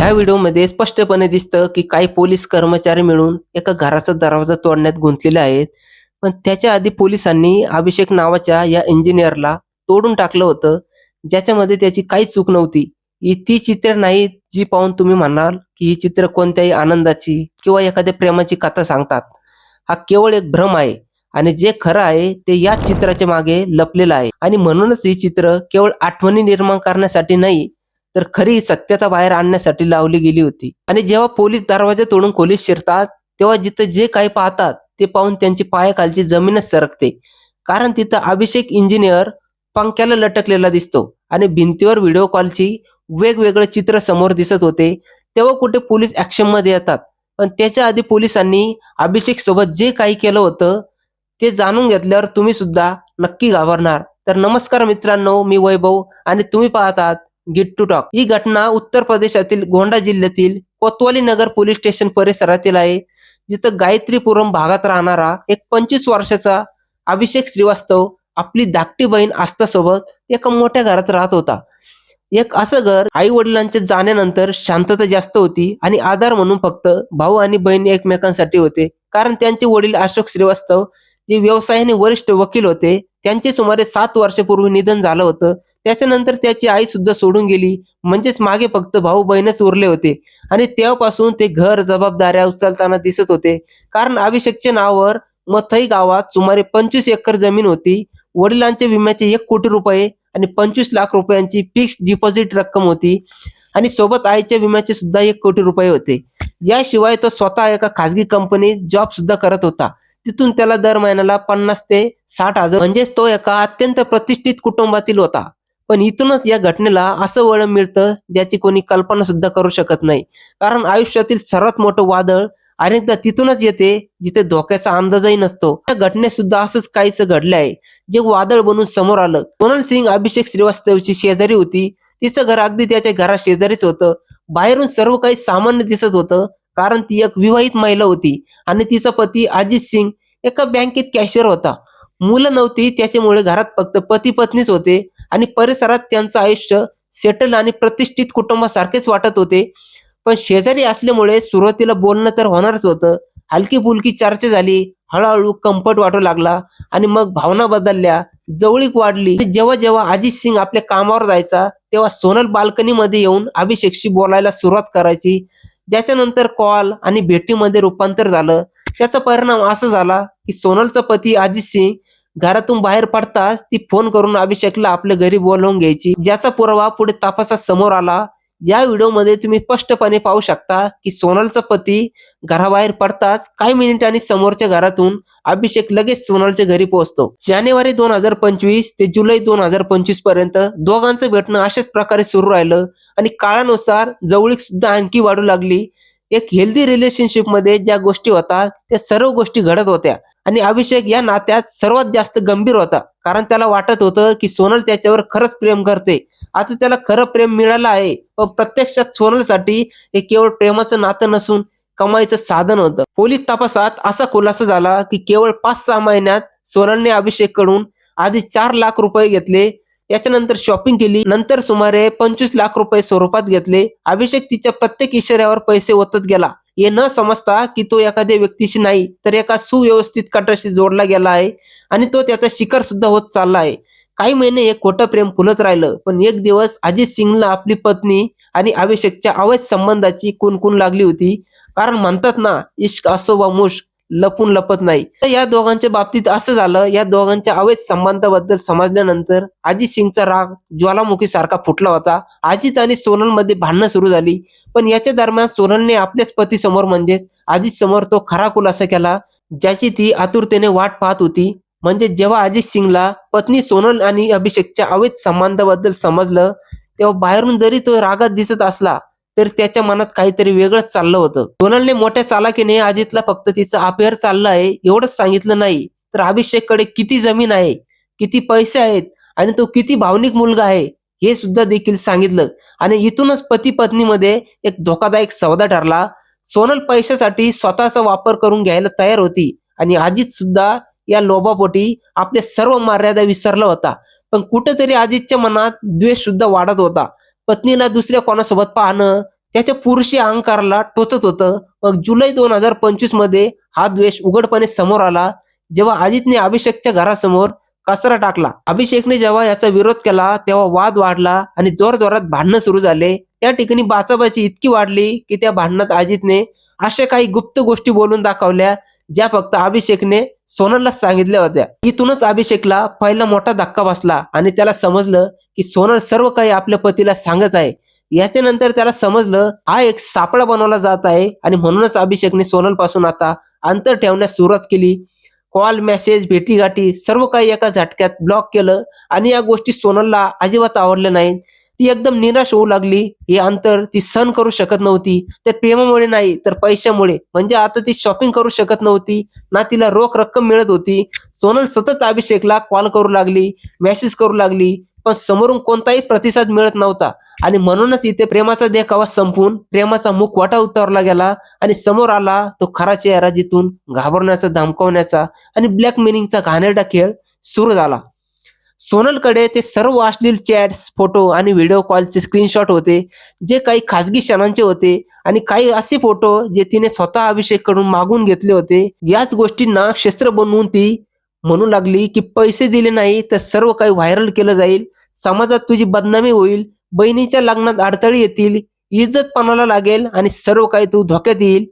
ह्या व्हिडिओमध्ये स्पष्टपणे दिसतं की काही पोलीस कर्मचारी मिळून एका घराचा दरवाजा तोडण्यात गुंतलेले आहेत. पण त्याच्या आधी पोलिसांनी अभिषेक नावाच्या या इंजिनिअरला तोडून टाकलं होतं, ज्याच्यामध्ये त्याची काहीच चूक नव्हती. ही ती चित्र नाहीत जी पाहून तुम्ही म्हणाल की ही चित्र कोणत्याही आनंदाची किंवा एखाद्या प्रेमाची कथा सांगतात. हा केवळ एक भ्रम आहे आणि जे खरं आहे ते याच चित्राच्या मागे लपलेलं आहे आणि म्हणूनच ही चित्र केवळ आठवणी निर्माण करण्यासाठी नाही, तर खरी सत्यता बाहेर आणण्यासाठी लावली गेली होती. आणि जेव्हा पोलीस दरवाजा तोडून खोलीत शिरतात, तेव्हा जिथं जे काही पाहतात ते पाहून त्यांची पायाखालची जमीनच सरकते. कारण तिथं अभिषेक इंजिनियर पंख्याला लटकलेला दिसतो आणि भिंतीवर व्हिडिओ कॉलची वेगवेगळे चित्र समोर दिसत होते. तेव्हा कुठे पोलीस ॲक्शनमध्ये येतात. पण त्याच्या आधी पोलिसांनी अभिषेक सोबत जे काही केलं होतं ते जाणून घेतल्यावर तुम्ही सुद्धा नक्की घाबरणार. तर नमस्कार मित्रांनो, मी वैभव आणि तुम्ही पाहत आहात गिट टू टॉक. ही घटना उत्तर प्रदेशातील गोंडा जिल्ह्यातील कोतवाली नगर पोलीस स्टेशन परिसरातील आहे, जिथं गायत्रीपुरम भागात राहणारा एक 25 वर्षाचा अभिषेक श्रीवास्तव आपली धाकटी बहीण आस्थासोबत एका मोठ्या घरात राहत होता. एक असं घर आई वडिलांच्या जाण्यानंतर शांतता जास्त होती आणि आधार म्हणून फक्त भाऊ आणि बहीण एकमेकांसाठी होते. कारण त्यांचे वडील अशोक श्रीवास्तव जे व्यवसायाने वरिष्ठ वकील होते, त्यांचे सुमारे 7 वर्षापूर्वी निधन झालं होतं. त्याच्यानंतर त्याची आई सुद्धा सोडून गेली, म्हणजेच मागे फक्त भाऊ बहीणच उरले होते आणि तेव्हापासून ते घर जबाबदाऱ्या उचलताना दिसत होते. कारण अभिषेकच्या नावावर मथई गावात सुमारे 25 एकर जमीन होती. वडिलांच्या विम्याचे 1 कोटी रुपये आणि 25 लाख रुपयांची फिक्स डिपॉझिट रक्कम होती आणि सोबत आईच्या विम्याचे सुद्धा 1 कोटी रुपये होते. याशिवाय तो स्वतः एका खाजगी कंपनीत जॉब सुद्धा करत होता. तिथून त्याला दर महिन्याला 50 ते 60,000, म्हणजेच तो एका अत्यंत प्रतिष्ठित कुटुंबातील होता. पण इथूनच या घटनेला असं वळण मिळतं ज्याची कोणी कल्पना सुद्धा करू शकत नाही. कारण आयुष्यातील सर्वात मोठं वादळ अनेकदा तिथूनच येते जिथे धोक्याचा अंदाजही नसतो. या घटनेत सुद्धा असंच काहीच घडले आहे, जे वादळ बनून समोर आलं. सोनल सिंग अभिषेक श्रीवास्तवची शेजारी होती. तिचं घर अगदी त्याच्या घरा शेजारीच होतं. बाहेरून सर्व काही सामान्य दिसत होतं, कारण ती एक विवाहित महिला होती आणि तिचा पती अजित सिंग एका बँकेत कॅशियर होता. मुलं नव्हती, त्याच्यामुळे घरात फक्त पती पत्नीच होते आणि परिसरात त्यांचं आयुष्य सेटल आणि प्रतिष्ठित कुटुंबासारखेच वाटत होते. पण शेजारी असल्यामुळे सुरुवातीला बोलणं तर होणारच होतं. हलकी फुलकी चर्चा झाली, हळूहळू कम्फर्ट वाटू लागला आणि मग भावना बदलल्या, जवळीक वाढली. जेव्हा जेव्हा अजित सिंग आपल्या कामावर जायचा, तेव्हा सोनल बाल्कनीमध्ये येऊन अभिषेकशी बोलायला सुरुवात करायची, ज्याच्यानंतर कॉल आणि भेटीमध्ये रूपांतर झालं. त्याचा परिणाम असा झाला की सोनलचा पती अजित सिंग घरातून बाहेर पडताच ती फोन करून अभिषेकला आपल्या घरी बोलावून घ्यायची, ज्याचा पुरावा पुढे तपासात समोर आला. या व्हिडिओमध्ये तुम्ही स्पष्टपणे पाहू शकता की सोनलचा पती घराबाहेर पडताच काही मिनिटांनी समोरच्या घरातून अभिषेक लगेच सोनलच्या घरी पोहोचतो. जानेवारी 2025 ते जुलै 2025 पर्यंत दोघांचं भेटणं अशाच प्रकारे सुरू राहिलं आणि काळानुसार जवळीक सुद्धा आणखी वाढू लागली. एक हेल्दी रिलेशनशिप मध्ये ज्या गोष्टी होतात त्या सर्व गोष्टी घडत होत्या आणि अभिषेक या नात्यात सर्वात जास्त गंभीर होता, कारण त्याला वाटत होतं की सोनल त्याच्यावर खरंच प्रेम करते. आता त्याला खरं प्रेम मिळालं आहे, पण प्रत्यक्षात सोनलसाठी हे केवळ प्रेमाचं नातं नसून कमाईचं साधन होतं. पोलीस तपासात असा खुलासा झाला की केवळ 5-6 महिन्यात सोनलने अभिषेक कडून आधी 4 लाख रुपये घेतले, त्याच्यानंतर शॉपिंग केली, नंतर सुमारे 25 लाख रुपये स्वरूपात घेतले. अभिषेक तिच्या प्रत्येक इशाऱ्यावर पैसे ओतत गेला, हे न समजता की तो एखाद्या व्यक्तीशी नाही तर एका सुव्यवस्थित कटाशी जोडला गेला आहे आणि तो त्याचा शिकार सुद्धा होत चालला आहे. काही महिने एक खोटं प्रेम फुलत राहिलं, पण एक दिवस अजित सिंगला आपली पत्नी आणि अभिषेकच्या अवैध संबंधाची कुणकुण लागली होती. कारण म्हणतात ना, इश्क असो वा मुश्क, लपून लपत नाही. तर या दोघांच्या बाबतीत असं झालं. या दोघांच्या अवैध संबंधाबद्दल समजल्यानंतर अजित सिंगचा राग ज्वालामुखी सारखा फुटला होता. अजित आणि सोनल मध्ये भांडणं सुरू झाली, पण याच्या दरम्यान सोनलने आपल्याच पती समोर म्हणजेच अजित समोर तो खरा खुलासा केला, ज्याची ती आतुरतेने वाट पाहत होती. म्हणजे जेव्हा अजित सिंगला पत्नी सोनल आणि अभिषेकच्या अवैध संबंधाबद्दल समजलं, तेव्हा बाहेरून जरी तो रागात दिसत असला तर त्याच्या मनात काहीतरी वेगळंच चाललं होतं. सोनलने मोठ्या चालाकीने अजितला फक्त तिचं अफेअर चाललं आहे एवढंच सांगितलं नाही, तर अभिषेककडे किती जमीन आहे, किती पैसे आहेत आणि तो किती भावनिक मुलगा आहे हे सुद्धा देखील सांगितलं. आणि इथूनच पती पत्नीमध्ये एक धोकादायक सौदा ठरला. सोनल पैशासाठी स्वतःचा वापर करून घ्यायला तयार होती आणि अजित सुद्धा या लोभापोटी आपल्या सर्व मर्यादा विसरला होता. पण कुठेतरी अजितच्या मनात द्वेष सुद्धा वाढत होता. पत्नीला दुसऱ्या कोणासोबत पाहणं, त्याच्या पुरुषी अहंकाराला टोचत होतं. मग जुलै 2025 मध्ये हा द्वेष उघडपणे समोर आला, जेव्हा अजितने अभिषेकच्या घरासमोर कचरा टाकला. अभिषेकने जेव्हा याचा विरोध केला, तेव्हा वाद वाढला आणि जोरजोरात भांडणं सुरू झाले. त्या ठिकाणी बाचाबाची इतकी वाढली, की त्या भांडणात अजितने अशा काही गुप्त गोष्टी बोलून दाखवल्या, ज्या फक्त अभिषेकने सोनललाच सांगितल्या होत्या. इथूनच अभिषेकला पहिला मोठा धक्का बसला आणि त्याला समजलं, की सोनल सर्व काही आपल्या पतीला सांगत आहे. याच्यानंतर त्याला समजलं, हा एक सापळा बनवला जात आहे आणि म्हणूनच अभिषेकने सोनलपासून आता अंतर ठेवण्यास सुरुवात केली. कॉल, मेसेज, भेटीगाठी सर्व काही एका झटक्यात ब्लॉक केलं आणि या गोष्टी सोनलला अजिबात आवडल्या नाहीत. ती एकदम निराश होऊ लागली. हे अंतर ती सहन करू शकत नव्हती. तर प्रेमामुळे नाही, तर पैशामुळे. म्हणजे आता ती शॉपिंग करू शकत नव्हती, ना तिला रोख रक्कम मिळत होती. सोनल सतत अभिषेकला कॉल करू लागली, मेसेज करू लागली, पण समोरून कोणताही प्रतिसाद मिळत नव्हता. आणि म्हणूनच इथे प्रेमाचा देखावा संपून प्रेमाचा मुखवटा उतरला गेला आणि समोर आला तो खरा चेहरा, जिथून घाबरण्याचा, धमकावण्याचा आणि ब्लॅकमेलिंगचा घाणेरडा खेळ सुरू झाला. सोनलकडे ते सर्व अश्लील चॅट्स, फोटो आणि व्हिडिओ कॉलचे स्क्रीनशॉट होते, जे काही खासगी क्षणांचे होते आणि काही असे फोटो जे तिने स्वतः अभिषेककडून मागून घेतले होते. याच गोष्टींना शस्त्र बनवून ती म्हणू लागली, की पैसे दिले नाही तर सर्व काही व्हायरल केलं जाईल, समाजात तुझी बदनामी होईल, बहिणीच्या लग्नात अडथळे येतील, इज्जत पणाला लागेल आणि सर्व काही तू धोक्यात येईल.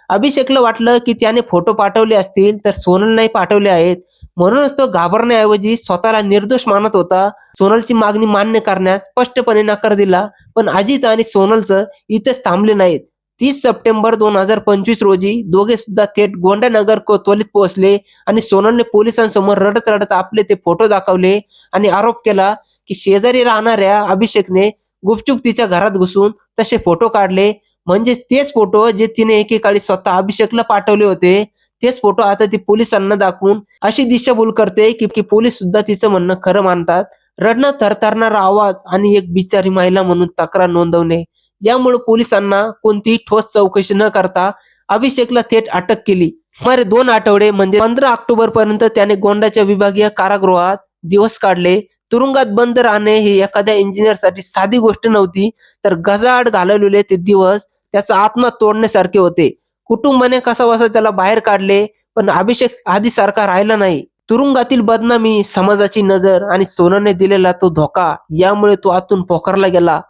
अभिषेकला वाटलं, की त्याने फोटो पाठवले असतील तर सोनल नाही पाठवले आहेत. म्हणूनच तो घाबरण्याऐवजी स्वतःला निर्दोष मानत होता. सोनलची मागणी मान्य करण्यास स्पष्टपणे नकार दिला. पण अजित आणि सोनलचं इथेच थांबले नाहीत. 30 सप्टेंबर 2025 रोजी दोघे सुद्धा थेट गोंडानगर कोतवालीत पोहोचले आणि सोनलने पोलिसांसमोर रडत रडत आपले ते फोटो दाखवले आणि आरोप केला, की शेजारी राहणाऱ्या अभिषेकने गुपचूप तिच्या घरात घुसून तसे फोटो काढले. म्हणजे तेच फोटो जे तिने एकेकाळी स्वतः अभिषेकला पाठवले होते, तेच फोटो आता ती पोलिसांना दाखवून अशी दिशाभूल करते, की पोलीस सुद्धा तिचं म्हणणं खरं मानतात. रडणं, थरथरणारा आवाज आणि एक बिचारी महिला म्हणून तक्रार नोंदवणे, यामुळे पोलिसांना कोणतीही ठोस चौकशी न करता अभिषेकला थेट अटक केली. सुमारे 2 आठवडे म्हणजे 15 ऑक्टोबर पर्यंत त्याने गोंडाच्या विभागीय कारागृहात दिवस काढले. तुरुंगात बंद राहणे ही एखाद्या इंजिनिअरसाठी साधी गोष्ट नव्हती, तर गजाआड घालवलेले ते दिवस त्याचा आत्मा तोडण्यासारखे होते. कुटुंबाने कसाबसा त्याला बाहेर काढले, पण अभिषेक आधीसारखा राहिला नाही. तुरुंगातील बदनामी, समाजाची नजर आणि सोनलने दिलेला तो धोका, यामुळे तो आतून पोखरला गेला.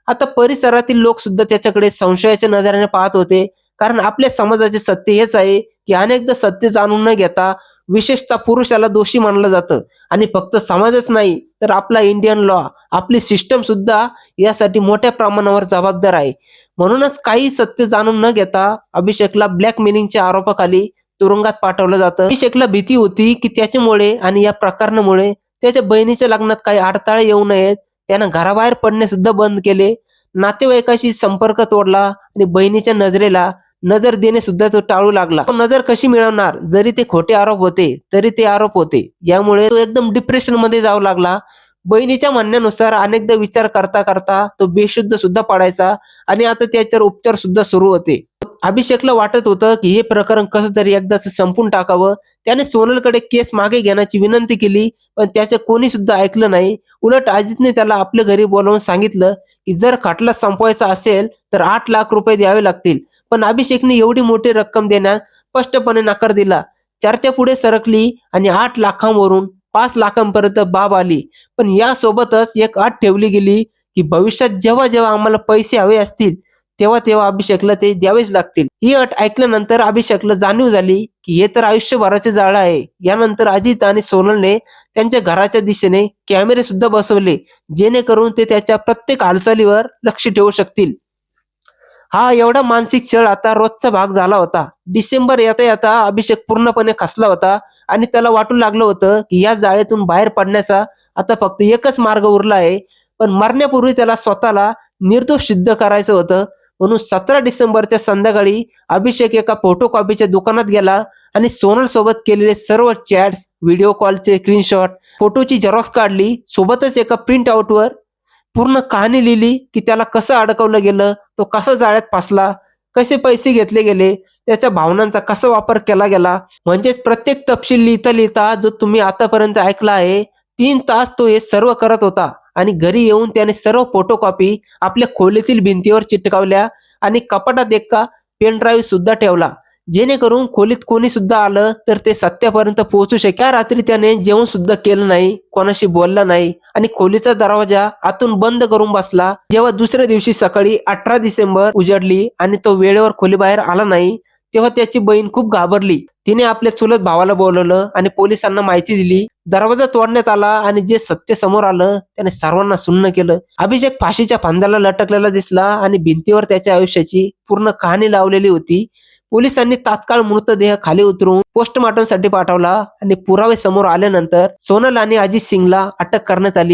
आता परिसरातील लोक सुद्धा त्याच्याकडे संशयाच्या नजरेने पाहत होते, कारण आपल्या समाजाचे सत्य हेच आहे, की अनेकदा सत्य जाणून न घेता विशेषतः पुरुषाला दोषी मानलं जातं. आणि फक्त समाजच नाही, तर आपला इंडियन लॉ, आपली सिस्टम सुद्धा यासाठी मोठ्या प्रमाणावर जबाबदार आहे. म्हणूनच काही सत्य जाणून न घेता अभिषेकला ब्लॅकमेलिंगच्या आरोपाखाली तुरुंगात पाठवलं जातं. अभिषेकला भीती होती, की त्याच्यामुळे आणि या प्रकरणामुळे त्याच्या बहिणीच्या लग्नात काही अडथळे येऊ नयेत. त्यानं घराबाहेर पडणे सुद्धा बंद केले, नातेवाईकाशी संपर्क तोडला आणि बहिणीच्या नजरेला नजर देणे सुद्धा तो टाळू लागला. तो नजर कशी मिळवणार? जरी ते खोटे आरोप होते, तरी ते आरोप होते. यामुळे तो एकदम डिप्रेशन मध्ये जाऊ लागला. बहिणीच्या म्हणण्यानुसार अनेकदा विचार करता करता तो बेशुद्ध सुद्धा पडायचा आणि आता त्याच्यावर उपचार सुद्धा सुरू होते. अभिषेकला वाटत होतं, की हे प्रकरण कसं तरी एकदाच संपून टाकावं. त्याने सोनलकडे केस मागे घेण्याची विनंती केली, पण त्याचे कोणी सुद्धा ऐकलं नाही. उलट अजितने त्याला आपल्या घरी बोलावून सांगितलं, की जर खटला संपवायचा असेल तर 8 लाख रुपये द्यावे लागतील. पण अभिषेकने एवढी मोठी रक्कम देण्यास स्पष्टपणे नकार दिला. चर्चा पुढे सरकली आणि 8 लाखांवरून 5 लाखांपर्यंत बाब आली. पण यासोबतच एक अट ठेवली गेली, की भविष्यात जेव्हा जेव्हा आम्हाला पैसे हवे असतील, तेव्हा तेव्हा अभिषेकला ते द्यावेच लागतील. ही अट ऐकल्यानंतर अभिषेकला जाणीव झाली, की हे तर आयुष्यभराचे जाळं आहे. यानंतर अजित आणि सोनलने त्यांच्या घराच्या दिशेने कॅमेरे सुद्धा बसवले, जेणेकरून ते त्याच्या प्रत्येक हालचालीवर लक्ष ठेवू शकतील. हा एवढा मानसिक छळ आता रोजचा भाग झाला होता. डिसेंबर येता येता अभिषेक पूर्णपणे खचला होता आणि त्याला वाटू लागलं होतं, की या जाळ्यातून बाहेर पडण्याचा आता फक्त एकच मार्ग उरला आहे. पण मरण्यापूर्वी त्याला स्वतःला निर्दोष सिद्ध करायचं होतं. म्हणून 17 डिसेंबरच्या संध्याकाळी अभिषेक एका फोटोकॉपीच्या दुकानात गेला आणि सोनल सोबत केलेले सर्व चॅट्स, व्हिडिओ कॉलचे स्क्रीनशॉट, फोटोची झेरॉक्स काढली. सोबतच एका प्रिंट आउटवर पूर्ण कहाणी लिहिली, की त्याला कसं अडकवलं गेलं, तो कसा जाळ्यात फसला, कसे पैसे घेतले गेले, त्याच्या भावनांचा कसा वापर केला गेला. म्हणजेच प्रत्येक तपशील लिहिता लिहिता जो तुम्ही आतापर्यंत ऐकला आहे, 3 तास तो हे सर्व करत होता. आणि घरी येऊन त्याने सर्व फोटोकॉपी आपल्या खोलीतील भिंतीवर चिटकावल्या आणि कपाटात एका पेन ड्राईव्ह सुद्धा ठेवला, जेणेकरून खोलीत कोणी सुद्धा आलं तर ते सत्यापर्यंत पोहोचू शकेल. त्या रात्री त्याने जेवण सुद्धा केलं नाही, कोणाशी बोलला नाही आणि खोलीचा दरवाजा आतून बंद करून बसला. जेव्हा दुसऱ्या दिवशी सकाळी 18 डिसेंबर उजाडली आणि तो वेळेवर खोलीबाहेर आला नाही, तेव्हा त्याची बहीण खूप घाबरली. तिने आपल्या चुलत भावाला बोलवलं आणि पोलिसांना माहिती दिली. दरवाजा तोडण्यात आला आणि जे सत्य समोर आलं त्याने सर्वांना सुन्न केलं. अभिषेक फाशीच्या फांद्याला लटकलेला दिसला आणि भिंतीवर त्याच्या आयुष्याची पूर्ण कहाणी लावलेली होती. पोलिसांनी तात्काळ मृतदेह खाली उतरवून पोस्टमॉर्टमसाठी पाठवला आणि पुरावे समोर आल्यानंतर सोनल आणि अजित सिंगला अटक करण्यात आली.